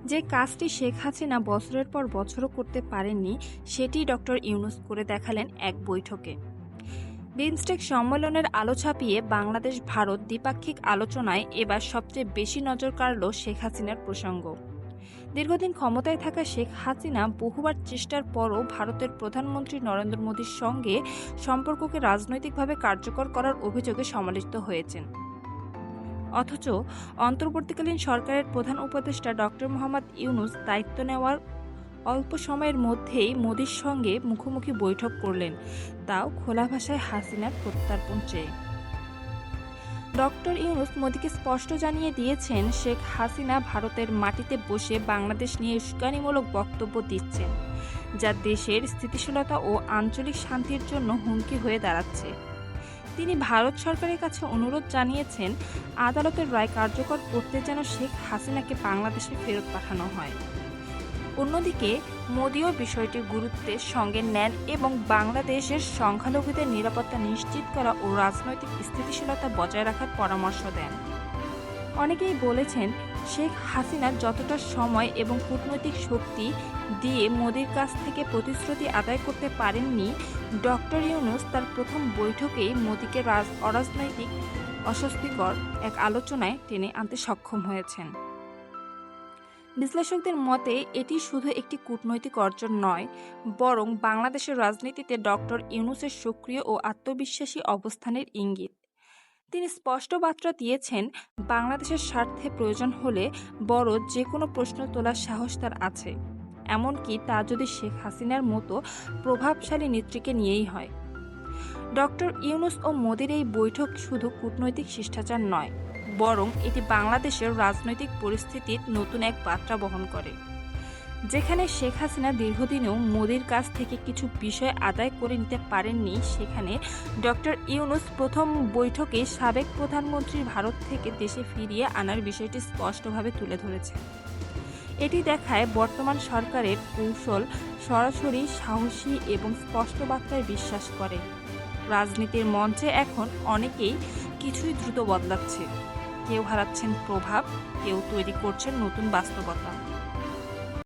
যে কাজটি শেখ হাসিনা বছরের পর বছরও করতে পারেননি, সেটি ডক্টর ইউনূস করে দেখালেন এক বৈঠকে। বিমস্টেক সম্মেলনের আলো ছাপিয়ে বাংলাদেশ ভারত দ্বিপাক্ষিক আলোচনায় এবার সবচেয়ে বেশি নজর কাড়ল শেখ হাসিনার প্রসঙ্গ। দীর্ঘদিন ক্ষমতায় থাকা শেখ হাসিনা বহুবার চেষ্টার পরও ভারতের প্রধানমন্ত্রী নরেন্দ্র মোদীর সঙ্গে সম্পর্ককে রাজনৈতিকভাবে কার্যকর করার অভিযোগে সমালোচিত হয়েছেন। অথচ অন্তর্বর্তীকালীন সরকারের প্রধান উপদেষ্টা ডক্টর মোহাম্মদ ইউনূস দায়িত্ব নেওয়ার অল্প সময়ের মধ্যেই মোদির সঙ্গে মুখোমুখি বৈঠক করলেন, তাও খোলা ভাষায় হাসিনার প্রত্যর্পণ চেয়ে। ডক্টর ইউনূস মোদিকে স্পষ্ট জানিয়ে দিয়েছেন, শেখ হাসিনা ভারতের মাটিতে বসে বাংলাদেশ নিয়ে উস্কানিমূলক বক্তব্য দিচ্ছেন, যা দেশের স্থিতিশীলতা ও আঞ্চলিক শান্তির জন্য হুমকি হয়ে দাঁড়াচ্ছে। তিনি ভারত সরকারের কাছে অনুরোধ জানিয়েছেন, আদালতের রায় কার্যকর করতে যেন শেখ হাসিনাকে বাংলাদেশে ফেরত পাঠানো হয়। অন্যদিকে মোদিও বিষয়টি গুরুত্বের সঙ্গে নেন এবং বাংলাদেশের সংখ্যালঘুদের নিরাপত্তা নিশ্চিত করা ও রাজনৈতিক স্থিতিশীলতা বজায় রাখার পরামর্শ দেন। অনেকেই বলেছেন, শেখ হাসিনা যতটা সময় এবং কূটনৈতিক শক্তি দিয়ে মোদির কাছ থেকে প্রতিশ্রুতি আদায় করতে পারেননি, ডক্টর ইউনূস তার প্রথম বৈঠকেই মোদিকে অরাজনৈতিক অস্বস্তিকর এক আলোচনায় টেনে আনতে সক্ষম হয়েছেন। বিশ্লেষকদের মতে এটি শুধু একটি কূটনৈতিক অর্জন নয়, বরং বাংলাদেশের রাজনীতিতে ডক্টর ইউনূসের সক্রিয় ও আত্মবিশ্বাসী অবস্থানের ইঙ্গিত। তিনি স্পষ্ট বার্তা দিয়েছেন, বাংলাদেশের স্বার্থে প্রয়োজন হলে বড় যে কোনো প্রশ্ন তোলার সাহস তার আছে, এমনকি তা যদি শেখ হাসিনার মতো প্রভাবশালী নেত্রীকে নিয়েই হয়। ডক্টর ইউনূস ও মোদির এই বৈঠক শুধু কূটনৈতিক শিষ্টাচার নয়, বরং এটি বাংলাদেশের রাজনৈতিক পরিস্থিতির নতুন এক বার্তা বহন করে। যেখানে শেখ হাসিনা দীর্ঘদিনেও মোদির কাছ থেকে কিছু বিষয় আদায় করে নিতে পারেননি, সেখানে ডক্টর ইউনূস প্রথম বৈঠকে সাবেক প্রধানমন্ত্রী ভারত থেকে দেশে ফিরিয়ে আনার বিষয়টি স্পষ্টভাবে তুলে ধরেছেন। এটি দেখায় বর্তমান সরকারের কৌশল সরাসরি, সাহসী এবং স্পষ্ট বার্তায় বিশ্বাস করে। রাজনীতির মঞ্চে এখন অনেকেই কিছুই দ্রুত বদলাচ্ছে, কেউ হারাচ্ছেন প্রভাব, কেউ তৈরি করছেন নতুন বাস্তবতা।